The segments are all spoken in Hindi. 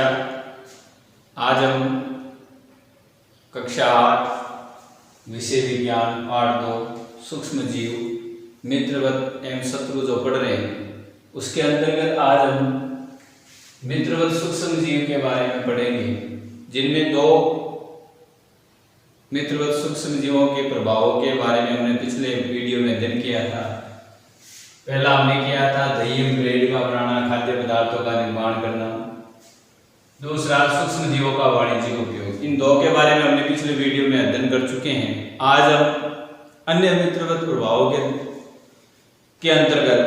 बच्चा, आज हम कक्षा 8 विषय विज्ञान पाठ 2 सूक्ष्म जीव मित्रवत एवं शत्रु जो पढ़ रहे हैं उसके अंतर्गत आज हम मित्रवत सूक्ष्म जीव के बारे में पढ़ेंगे, जिनमें 2 मित्रवत सूक्ष्म जीवों के प्रभावों के बारे में हमने पिछले वीडियो में अध्ययन किया था। पहला हमने किया था दही एवं ब्रेड का बनाना, खाद्य पदार्थों का निर्माण करना। दूसरा सूक्ष्म जीवों का वाणिज्यिक उपयोग। इन 2 के बारे में हमने पिछले वीडियो में अध्ययन कर चुके हैं। आज हम अन्य मित्रवत प्रभावों के अंतर्गत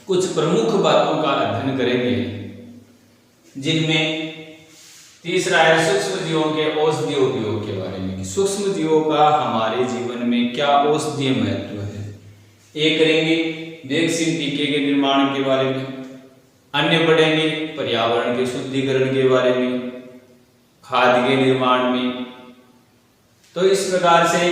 कुछ प्रमुख बातों का अध्ययन करेंगे, जिनमें तीसरा है सूक्ष्म जीवों के औषधीय उपयोग के बारे में। सूक्ष्म जीवों का हमारे जीवन में क्या औषधीय महत्व है, ये करेंगे। वैक्सीन टीके के निर्माण के बारे में, अन्य पढ़ेंगे पर्यावरण के शुद्धिकरण के बारे में, खाद के निर्माण में। तो इस प्रकार से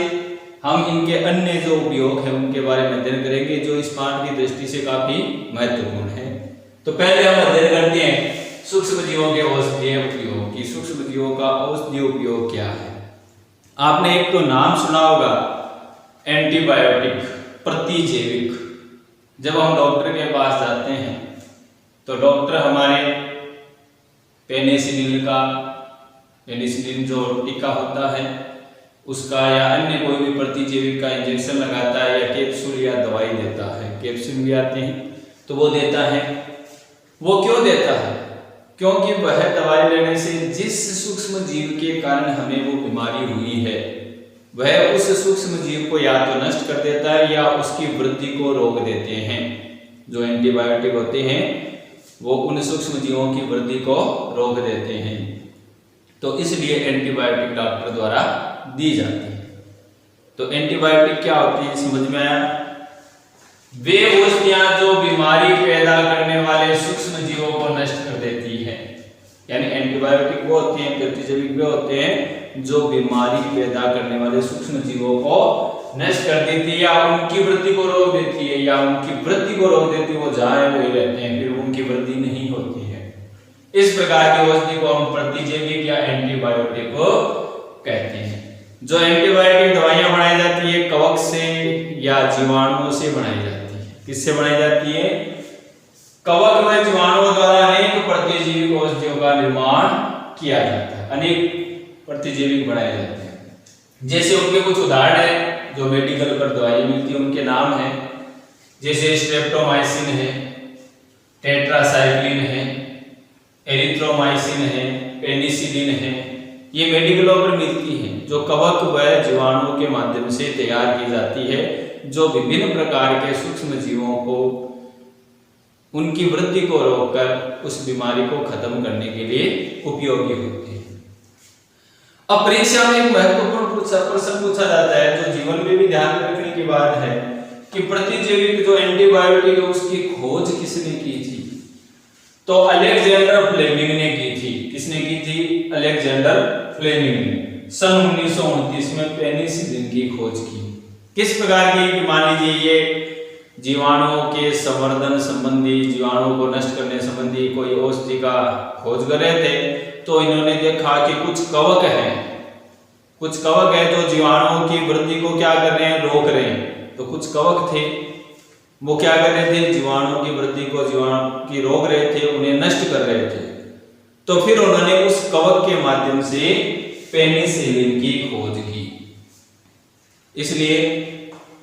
हम इनके अन्य जो उपयोग है उनके बारे में अध्ययन करेंगे, जो इस पाठ की दृष्टि से काफी महत्वपूर्ण है। तो पहले हम अध्ययन करते हैं सूक्ष्म जीवों के औषधीय उपयोग की। सूक्ष्म जीवों का औषधीय उपयोग क्या है? आपने एक तो नाम सुना होगा, एंटीबायोटिक, प्रतिजैविक। जब हम डॉक्टर के पास जाते हैं तो डॉक्टर हमारे पेनिसिलिन जो टीका होता है उसका या अन्य कोई भी प्रतिजैविक का इंजेक्शन लगाता है या कैप्सूल या दवाई देता है। कैप्सूल भी आते हैं तो वो देता है। वो क्यों देता है? क्योंकि वह दवाई लेने से जिस सूक्ष्म जीव के कारण हमें वो बीमारी हुई है वह उस सूक्ष्म जीव को या तो नष्ट कर देता है या उसकी वृद्धि को रोक देते हैं। जो एंटीबायोटिक होते हैं वो उन सूक्ष्म जीवों की वृद्धि को रोक देते हैं। तो इसलिए एंटीबायोटिक डॉक्टर द्वारा दी जाती है। तो एंटीबायोटिक क्या होती है समझ में आया? वे औषधियां जो बीमारी पैदा करने वाले सूक्ष्म जीवों को नष्ट कर देती है। यानी एंटीबायोटिक वो होते हैं, प्रतिजैविक वे होते हैं जो बीमारी पैदा करने वाले सूक्ष्म जीवों को नष्ट कर देती है या उनकी वृद्धि को रोक देती है, या उनकी वृद्धि को रोक देती है। वो जहां वही रहते हैं, फिर उनकी वृद्धि नहीं होती है। इस प्रकार की औषधि को हम प्रतिजैविक या एंटीबायोटिक को कहते हैं। जो एंटीबायोटिक दवाइयां बनाई जाती है कवक से या जीवाणुओं से बनाई जाती है। किससे बनाई जाती है? कवक व जीवाणुओं द्वारा अनेक प्रतिजैविक औषधियों का निर्माण किया जाता है। अनेक प्रतिजैविक बनाए जाते हैं। जैसे उनके कुछ उदाहरण है जो मेडिकल पर दवाइयां मिलती है, उनके नाम है जैसे स्ट्रेप्टोमाइसिन है, टेट्रासाइक्लिन है, एरिथ्रोमाइसिन है, पेनिसिलिन है। ये मेडिकलों पर मिलती हैं, जो कवक व जीवाणुओं के माध्यम से तैयार की जाती है, जो विभिन्न प्रकार के सूक्ष्म जीवों को उनकी वृद्धि को रोककर उस बीमारी को खत्म करने के लिए उपयोगी होती है। अब परीक्षा में एक महत्वपूर्ण प्रश्न पूछा जाता है, जो जीवन में भी ध्यान रखने की बात है, कि प्रतिजैविक जो एंटीबायोटिक है उसकी खोज किसने की थी? तो अलेक्जेंडर फ्लेमिंग ने की थी। किसने की थी? अलेक्जेंडर फ्लेमिंग ने सन 1929 में पेनिसिलिन की खोज की। किस प्रकार की? मान लीजिए ये जीवाणुओं के संवर्धन संबंधी, जीवाणुओं को नष्ट करने संबंधी कोई औषधि का खोज कर रहे थे, तो इन्होंने देखा कि कुछ कवक है जो जीवाणुओं की वृद्धि को क्या कर रहे हैं? रोक रहे हैं। तो कुछ कवक थे वो क्या कर रहे थे? जीवाणुओं की वृद्धि को जीवाणु की रोक रहे थे, उन्हें नष्ट कर रहे थे। तो फिर उन्होंने उस कवक के माध्यम से पेनिसिलिन की खोज की। इसलिए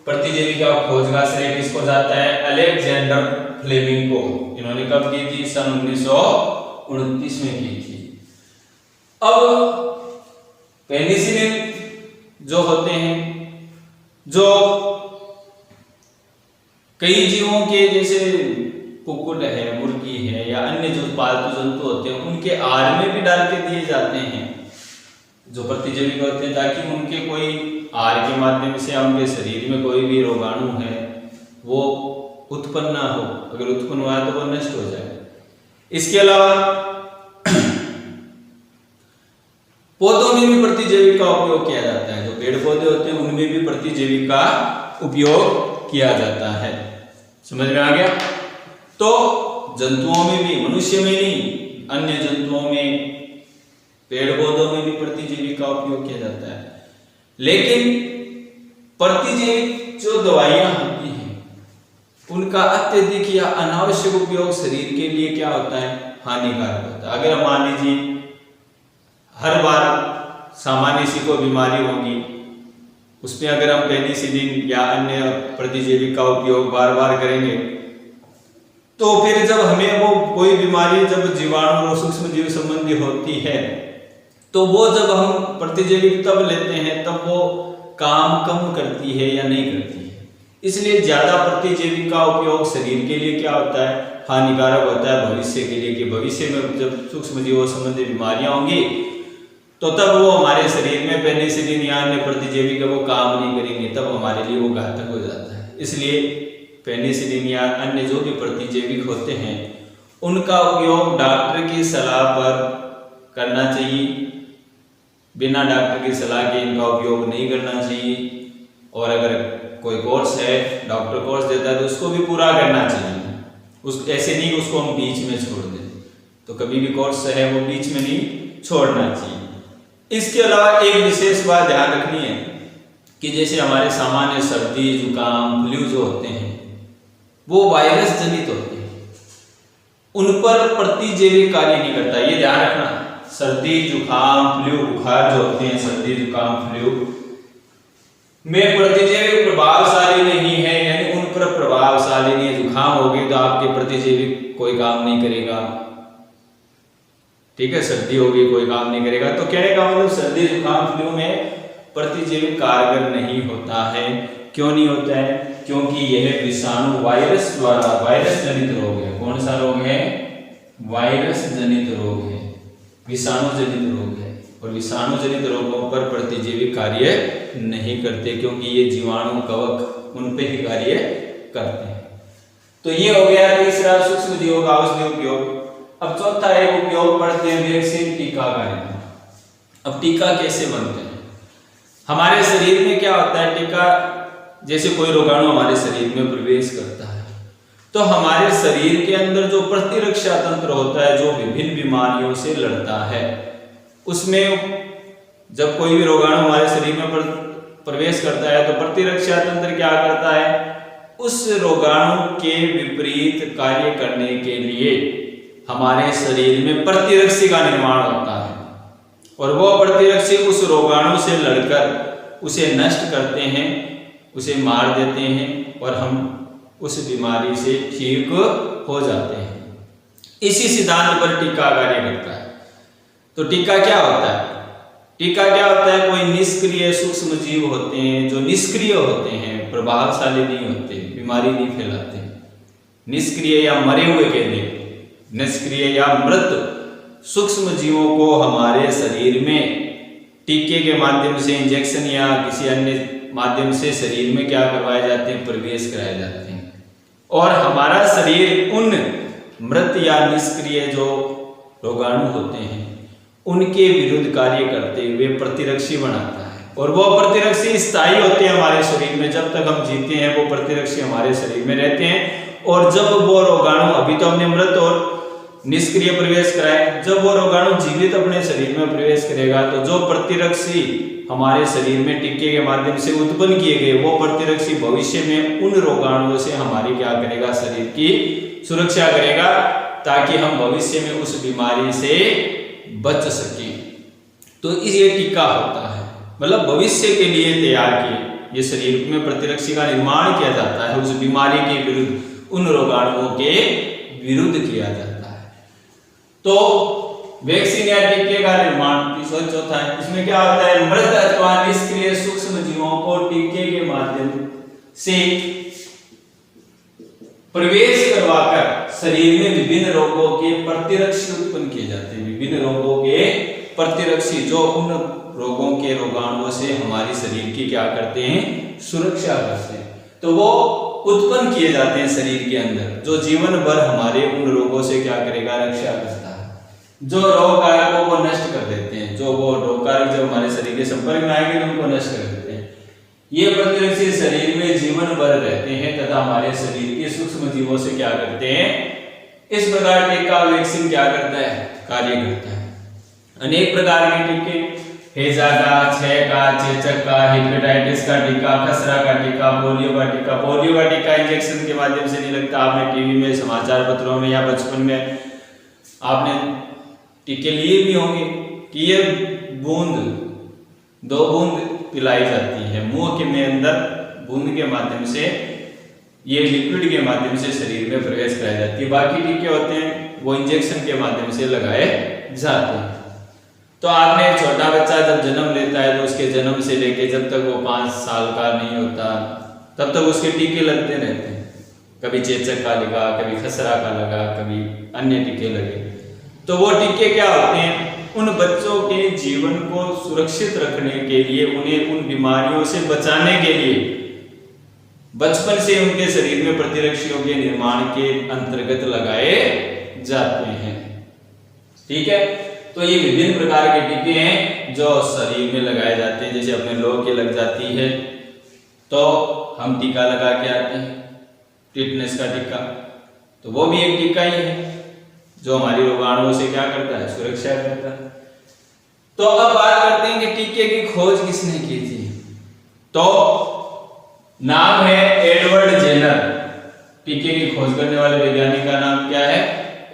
प्रतिजैविक का खोज का श्रेय किसको जाता है? अलेक्जेंडर फ्लेमिंग को। इन्होंने कब की थी? सन 1929 में की थी। अब पेनिसिलिन जो होते हैं, जो कई जीवों के जैसे कुक्कुट है, मुर्गी है या अन्य जो पालतू जंतु होते हैं उनके आहार में भी डाल के दिए जाते हैं जो प्रतिजैविक होते हैं, ताकि उनके कोई आहार के माध्यम से उनके शरीर में कोई भी रोगाणु है वो उत्पन्न ना हो। अगर उत्पन्न हुआ तो वो नष्ट हो जाए। इसके अलावा पौधों में भी प्रतिजैविक का उपयोग किया जाता है। जो पेड़ पौधे होते हैं उनमें भी प्रतिजैविक का उपयोग किया जाता है। समझ में आ गया? तो जंतुओं में भी, मनुष्य में नहीं, अन्य जंतुओं में, पेड़ पौधों में भी प्रतिजैविक का उपयोग किया जाता है। लेकिन प्रतिजैविक जो दवाइयां होती हैं उनका अत्यधिक या अनावश्यक उपयोग शरीर के लिए क्या होता है, हानिकारक होता है। अगर हम मान लीजिए हर बार सामान्य सी कोई बीमारी होगी, उसमें अगर हम पेनिसिलिन या अन्य प्रतिजैविक का उपयोग बार बार करेंगे तो फिर जब हमें वो कोई बीमारी जब जीवाणु और सूक्ष्म जीव संबंधी होती है तो वो जब हम प्रतिजैविक तब लेते हैं तब वो काम कम करती है या नहीं करती है। इसलिए ज्यादा प्रतिजैविक का उपयोग शरीर के लिए क्या होता है, हानिकारक होता है भविष्य के लिए, कि भविष्य में जब सूक्ष्म जीवों संबंधी बीमारियां होंगी तो तब वो हमारे शरीर में पेनिसिलिन या अन्य प्रतिजैविक वो काम नहीं करेंगे, तब हमारे लिए वो घातक हो जाता है। इसलिए पेनिसिलिन या अन्य जो भी प्रतिजैविक होते हैं उनका उपयोग डॉक्टर की सलाह पर करना चाहिए, बिना डॉक्टर की सलाह के इनका उपयोग नहीं करना चाहिए। और अगर कोई कोर्स है, डॉक्टर कोर्स देता है तो उसको भी पूरा करना चाहिए, उस ऐसे नहीं उसको हम बीच में छोड़ दें। तो कभी भी कोर्स है वो बीच में नहीं छोड़ना चाहिए। इसके अलावा एक विशेष बात ध्यान रखनी है कि जैसे हमारे सामान्य सर्दी जुकाम फ्लू जो होते हैं वो वायरस जनित होते हैं, उन पर प्रतिजैविक कार्य नहीं करता, ये ध्यान रखना। सर्दी जुकाम फ्लू बुखार जो होते हैं, सर्दी जुकाम फ्लू में प्रतिजैविक प्रभावशाली नहीं है, यानी उन पर प्रभावशाली नहीं है। जुकाम हो गई तो आपके प्रतिजैविक कोई काम नहीं करेगा, ठीक है, सर्दी होगी कोई काम नहीं करेगा। तो कहने का मतलब सर्दी जुकाम फ्लू में प्रतिजैविक कारगर नहीं होता है। क्यों नहीं होता है? क्योंकि यह विषाणु वायरस द्वारा, वायरस जनित रोग है। कौन सा रोग है? वायरस जनित रोग है, विषाणु जनित रोग है। और विषाणु जनित रोगों पर प्रतिजैविक कार्य नहीं करते क्योंकि ये जीवाणु कवक उन पे ही कार्य करते हैं। तो ये हो गया तीसरा सूक्ष्म जीवों का औषधि उपयोग। अब चौथा है उपयोग पढ़ते हैं वैक्सीन, टीका का। अब टीका कैसे बनते हैं? हमारे शरीर में क्या होता है, टीका जैसे कोई रोगाणु हमारे शरीर में प्रवेश करता है तो हमारे शरीर के अंदर जो प्रतिरक्षा तंत्र होता है जो विभिन्न बीमारियों से लड़ता है, उसमें जब कोई भी रोगाणु हमारे शरीर में प्रवेश करता है तो प्रतिरक्षा तंत्र क्या करता है, उस रोगाणु के विपरीत कार्य करने के लिए हमारे शरीर में प्रतिरक्षी का निर्माण होता है और वो प्रतिरक्षी उस रोगाणु से लड़कर उसे नष्ट करते हैं, उसे मार देते हैं और हम उस बीमारी से ठीक हो जाते हैं। इसी सिद्धांत पर टीका कार्य करता है। तो टीका क्या होता है? टीका क्या होता है? कोई निष्क्रिय सूक्ष्म जीव होते हैं जो निष्क्रिय होते हैं, प्रभावशाली नहीं होते, बीमारी नहीं फैलाते। निष्क्रिय या मरे हुए कहते हैं, निष्क्रिय या मृत सूक्ष्म जीवों को हमारे शरीर में टीके के माध्यम से, इंजेक्शन या किसी अन्य माध्यम से शरीर में क्या करवाए जाते हैं, प्रवेश कराए जाते हैं और हमारा शरीर उन मृत या निष्क्रिय जो रोगाणु होते हैं उनके विरुद्ध कार्य करते हुए प्रतिरक्षी बनाता है और वो प्रतिरक्षी स्थायी होते हैं हमारे शरीर में। जब तक हम जीते हैं वो प्रतिरक्षी हमारे शरीर में रहते हैं और जब वो रोगाणु, अभी तो हमने मृत और निष्क्रिय प्रवेश कराए, जब वो रोगाणु जीवित अपने शरीर में प्रवेश करेगा तो जो प्रतिरक्षी हमारे शरीर में टीके के माध्यम से उत्पन्न किए गए वो प्रतिरक्षी भविष्य में उन रोगाणुओं से हमारी क्या करेगा, शरीर की सुरक्षा करेगा ताकि हम भविष्य में उस बीमारी से बच सकें। तो ये टीका होता है, मतलब भविष्य के लिए तैयार किए, ये शरीर में प्रतिरक्षी का निर्माण किया जाता है, उस बीमारी के विरुद्ध, उन रोगाणुओं के विरुद्ध किया जाता है। तो वैक्सीन या टीके का निर्माण चौथा है। इसमें क्या होता है, मृत अथवा निष्क्रिय सूक्ष्म जीवों को टीके के माध्यम से प्रवेश करवाकर शरीर में विभिन्न रोगों के प्रतिरक्षी उत्पन्न किए जाते हैं। विभिन्न रोगों के प्रतिरक्षी जो उन रोगों के रोगाणुओं से हमारे शरीर की क्या करते हैं, सुरक्षा करते हैं। तो वो उत्पन्न किए जाते हैं शरीर के अंदर जो जीवन भर हमारे उन रोगों से क्या करेगा, रक्षा करता है, जो रोग कारकों को नष्ट कर देते हैं। जो वो रोग कारक जब हमारे शरीर के संपर्क में आएंगे तो उनको नष्ट कर देते हैं। ये प्रतिरक्षी शरीर में जीवन भर रहते हैं तथा हमारे शरीर के सूक्ष्म जीवों से क्या करते हैं, इस प्रकार टीका वैक्सीन क्या करता है, कार्य करता है। अनेक प्रकार के टीके, हैजा का, क्षय का, चेचक का, हेपेटाइटिस का टीका, खसरा का टीका, पोलियो का टीका। पोलियो का टीका इंजेक्शन के माध्यम से नहीं लगता। आपने टीवी में, समाचार पत्रों में या बचपन में आपने टीके लिए भी होंगे कि ये बूंद 2 बूंद पिलाई जाती है मुंह के में अंदर, बूंद के माध्यम से, ये लिक्विड के माध्यम से शरीर में प्रवेश कराई जाती है। बाकी टीके होते हैं वो इंजेक्शन के माध्यम से लगाए जाते हैं। तो आपने छोटा बच्चा जब जन्म लेता है तो उसके जन्म से लेके जब तक वो 5 साल का नहीं होता तब तक उसके टीके लगते रहते हैं। कभी चेचक का लगा, कभी खसरा का लगा, कभी अन्य टीके लगे। तो वो टीके क्या होते हैं? उन बच्चों के जीवन को सुरक्षित रखने के लिए, उन्हें उन बीमारियों से बचाने के लिए बचपन से उनके शरीर में प्रतिरक्षियों के निर्माण के अंतर्गत लगाए जाते हैं। ठीक है, तो ये विभिन्न प्रकार के टीके हैं जो शरीर में लगाए जाते हैं। जैसे अपने लोग के लग जाती है तो हम टीका लगा के आते हैं, टिटनेस का टीका, तो वो भी एक टीका ही है जो हमारी रोगाणुओं से क्या करता है? सुरक्षा करता है। तो अब बात करते हैं कि टीके की खोज किसने की थी। तो नाम है एडवर्ड जेनर। टीके की खोज करने वाले वैज्ञानिक का नाम क्या है?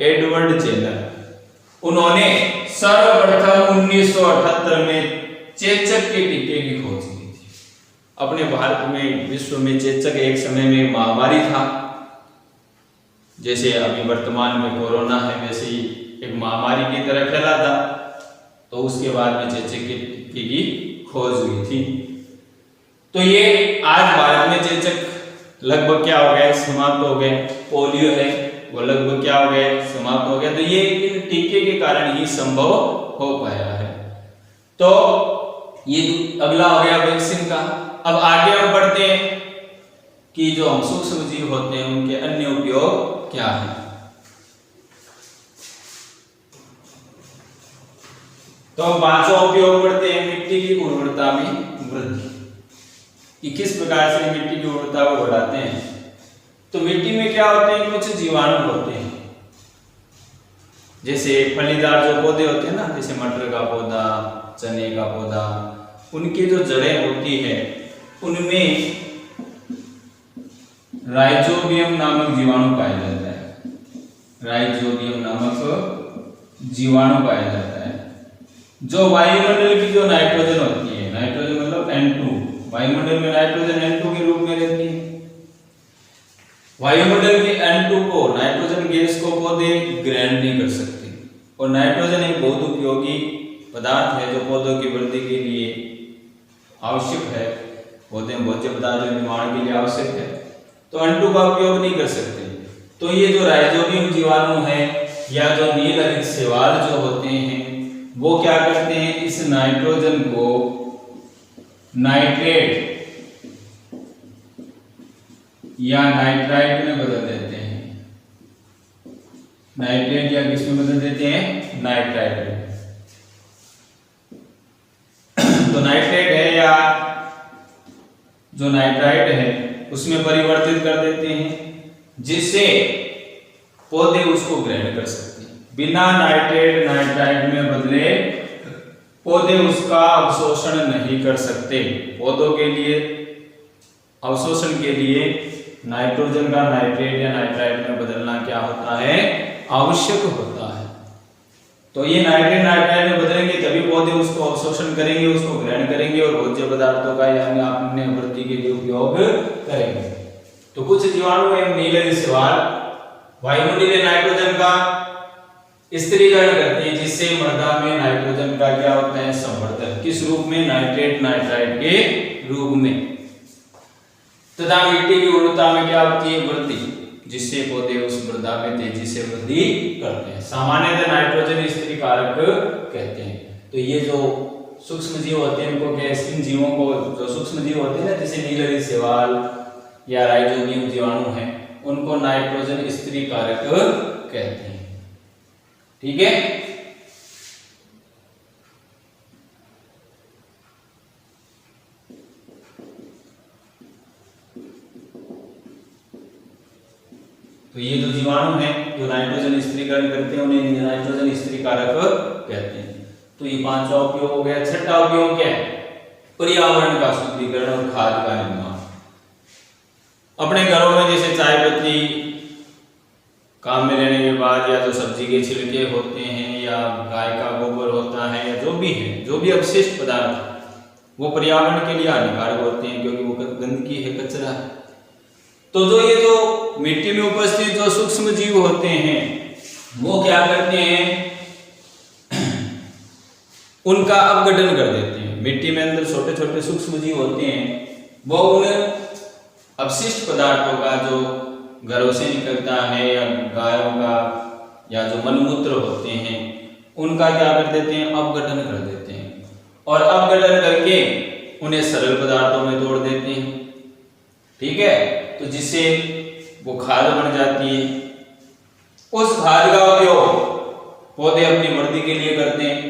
Edward Jenner. उन्होंने सर्वप्रथम 1978 में चेचक के टीके की खोज की थी। अपने भारत में, विश्व में चेचक एक समय में महामारी था। जैसे अभी वर्तमान में कोरोना है वैसे ही एक महामारी की तरह फैला था। तो उसके बाद में चेचक के टीके की खोज हुई थी। तो ये आज भारत में चेचक लगभग क्या हो गए? समाप्त हो गए। पोलियो है वो लगभग क्या हो गए? समाप्त हो गया। तो ये इन टीके के कारण ही संभव हो पाया है। तो ये अगला हो गया वैक्सीन का। अब आगे हम बढ़ते हैं कि जो हम सूक्ष्म जीव होते हैं उनके अन्य उपयोग क्या है। तो हम 5वां उपयोग बढ़ते हैं, मिट्टी की उर्वरता में वृद्धि। कि किस प्रकार से मिट्टी की उर्वरता को बढ़ाते हैं। तो मिट्टी में क्या होते हैं? कुछ जीवाणु होते हैं। जैसे फलीदार जो पौधे होते हैं ना, जैसे मटर का पौधा, चने का पौधा, उनकी जो जड़ें होती है उनमें राइजोबियम नामक जीवाणु पाया जाता है। राइजोबियम नामक जीवाणु पाया जाता है जो वायुमंडल की जो नाइट्रोजन होती है, नाइट्रोजन मतलब N2, वायुमंडल में नाइट्रोजन N2 के रूप में रहती है। वायुमंडल के N2 को, नाइट्रोजन गैस को पौधे ग्रहण नहीं कर सकते। और नाइट्रोजन एक बहुत उपयोगी पदार्थ है जो पौधों की वृद्धि के लिए आवश्यक है। पौधे में भोज्य पदार्थ निर्माण के लिए आवश्यक है, तो N2 का उपयोग नहीं कर सकते। तो ये जो राइजोबियम जीवाणु है या जो नीलहरित शैवाल जो होते हैं वो क्या करते हैं? इस नाइट्रोजन को नाइट्रेट या नाइट्राइट में बदल देते हैं। नाइट्रेट या किस में बदल देते हैं? नाइट्राइट में। तो नाइट्रेट है या जो नाइट्राइट है उसमें परिवर्तित कर देते हैं जिससे पौधे उसको ग्रहण कर सकते हैं। बिना नाइट्रेट नाइट्राइट में बदले पौधे उसका अवशोषण नहीं कर सकते। पौधों के लिए अवशोषण के लिए नाइट्रोजन का नाइट्रेट या नाइट्राइट में बदलना क्या होता है? आवश्यक होता है। तो ये नाइट्रेट नाइट्राइट में बदलेंगे तभी पौधे उसको अवशोषण करेंगे, उसको ग्रहण करेंगे और भोज्य पदार्थों का यानी अपने वृद्धि के लिए उपयोग करेंगे। तो कुछ जीवाणु एवं नीलहरित शैवाल वायुमंडलीय नाइट्रोजन का स्थिरीकरण करते हैं जिससे मृदा में नाइट्रोजन का क्या होता है? संवर्धन। किस रूप में? नाइट्रेट नाइट्राइट के रूप में। तथा मिट्टी की उर्वरता में क्या होती है? वृद्धि, जिससे पौधे उस मृदा में तेजी से वृद्धि करते हैं। सामान्यतः नाइट्रोजन स्थिरी कारक कहते हैं। तो ये जो सूक्ष्म जीव होते हैं इनको क्या, इन जीवों को जो सूक्ष्म जीव होते हैं ना, जैसे नीलहरित शैवाल या राइजोबियम जीवाणु हैं, उनको नाइट्रोजन स्थिरी कारक कहते हैं। ठीक है। तो तो ये जो जीवाणु है जो नाइट्रोजन स्थिरीकरण करते हैं उन्हें नाइट्रोजन स्थिरीकारक कहते हैं। तो ये पांचवा उपयोग हो गया। छठा उपयोग क्या है? पर्यावरण का शुद्धिकरण और खाद का निर्माण। अपने घरों में जैसे चाय पत्ती काम में लेने के बाद या जो सब्जी के छिलके होते हैं या गाय का गोबर होता है या जो भी है, जो भी अवशिष्ट पदार्थ वो पर्यावरण के लिए हानिकारक होते हैं क्योंकि वो गंदगी है, कचरा है। तो जो मिट्टी में उपस्थित जो सूक्ष्म जीव होते हैं वो क्या करते हैं? उनका अपघटन कर देते हैं। मिट्टी में अंदर छोटे छोटे सूक्ष्म जीव होते हैं, वो उन अपशिष्ट पदार्थों का जो घरों से निकलता है या गायों का या जो मलमूत्र होते हैं उनका क्या कर देते हैं? अपघटन कर देते हैं और अपघटन करके उन्हें सरल पदार्थों में तोड़ देते हैं। ठीक है, तो जिससे वो खाद बन जाती है। उस खाद का उपयोग पौधे अपनी वृद्धि के लिए करते हैं।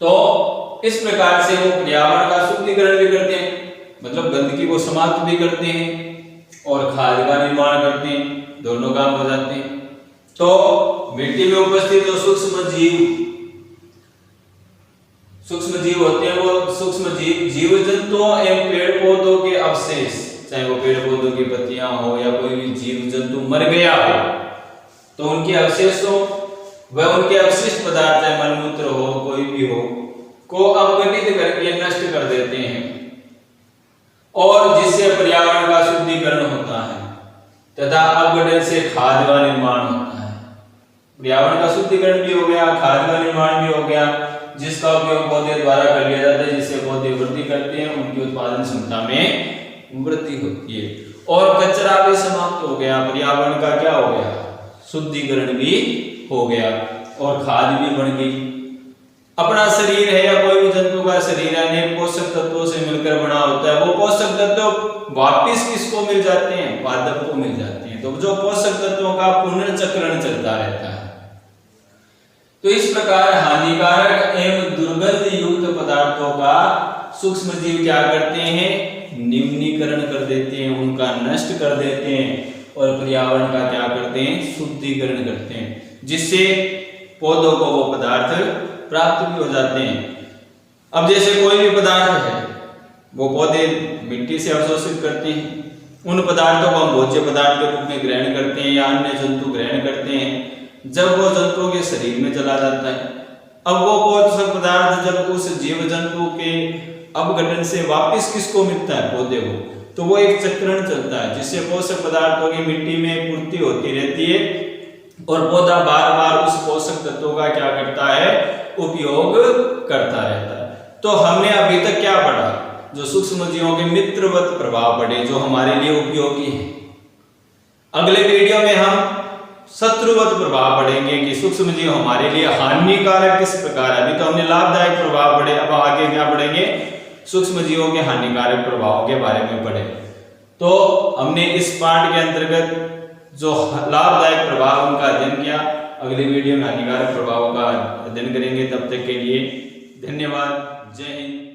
तो इस प्रकार से वो पर्यावरण का शुद्धिकरण भी करते हैं, मतलब गंदगी को समाप्त भी करते हैं और खाद का निर्माण करते हैं, दोनों काम हो जाते हैं। तो मिट्टी में उपस्थित जो सूक्ष्म जीव होते हैं वो सूक्ष्म जीव जंतुओं एवं पेड़ पौधों के अवशेष, चाहे वो पेड़ पौधों की पत्तियां हो या कोई भी जीव जंतु मर गया हो तो उनके अवशेषों व उनके अवशिष्ट पदार्थ चाहे मलमूत्र हो कोई भी हो को अपघटित करके नष्ट कर देते हैं और जिससे पर्यावरण का शुद्धिकरण होता है तथा अपघटन से खाद का निर्माण होता है। पर्यावरण का शुद्धिकरण भी हो गया, खाद का निर्माण भी हो गया, जिसका उपयोग पौधे द्वारा कर लिया जाता है, जिससे पौधे वृद्धि करते हैं, उनकी उत्पादन क्षमता में वृद्धि होती है और कचरा भी समाप्त हो गया। पर्यावरण का क्या हो गया? शुद्धिकरण भी हो गया और खाद भी बन गई। अपना शरीर है या कोई भी जंतु का शरीर है अनेक पोषक तत्वों से मिलकर बना होता है। वो पोषक तत्व वापिस किसको मिल जाते हैं? पादप को मिल जाते हैं। तो जो पोषक तत्वों का पुनर्चक्रण चलता रहता है। तो इस प्रकार हानिकारक एवं दुर्गंध युक्त पदार्थों का सूक्ष्म जीव क्या करते हैं? निम्नीकरण कर देते हैं, उनका नष्ट कर देते हैं और पर्यावरण का क्या करते हैं? शुद्धिकरण करते हैं, जिससे पौधों को वो पदार्थ प्राप्त भी हो जाते हैं। अब जैसे कोई भी पदार्थ है वो पौधे मिट्टी से अवशोषित करते हैं, उन पदार्थों को हम भोज्य पदार्थ के रूप में ग्रहण करते हैं या अन्य जंतु ग्रहण करते हैं। जब वो जंतुओं के शरीर में चला जाता है, अब वो पोषक पदार्थ जब उस जीव जंतु के अपघटन से वापस किसको मिलता है? पौधे को। तो वो एक चक्रण चलता है जिससे पोषक पदार्थों की मिट्टी में पूर्ति होती रहती है और पौधा बार बार उस पोषक तत्वों का क्या करता है? उपयोग करता रहता है। तो हमने अभी तक क्या पढ़ा? जो सूक्ष्म जीवों के मित्रवत प्रभाव पढ़े जो हमारे लिए उपयोगी है। अगले वीडियो में हम शत्रुवत प्रभाव पढ़ेंगे कि सूक्ष्म जीव हमारे लिए हानिकारक किस प्रकार है। अभी तो हमने लाभदायक प्रभाव पढ़े, अब आगे क्या पढ़ेंगे? सूक्ष्म जीवों के हानिकारक प्रभावों के बारे में पढ़े। तो हमने इस पाठ के अंतर्गत जो लाभदायक प्रभाव उनका अध्ययन किया, अगली वीडियो में हानिकारक प्रभाव का अध्ययन करेंगे। तब तक के लिए धन्यवाद। जय हिंद।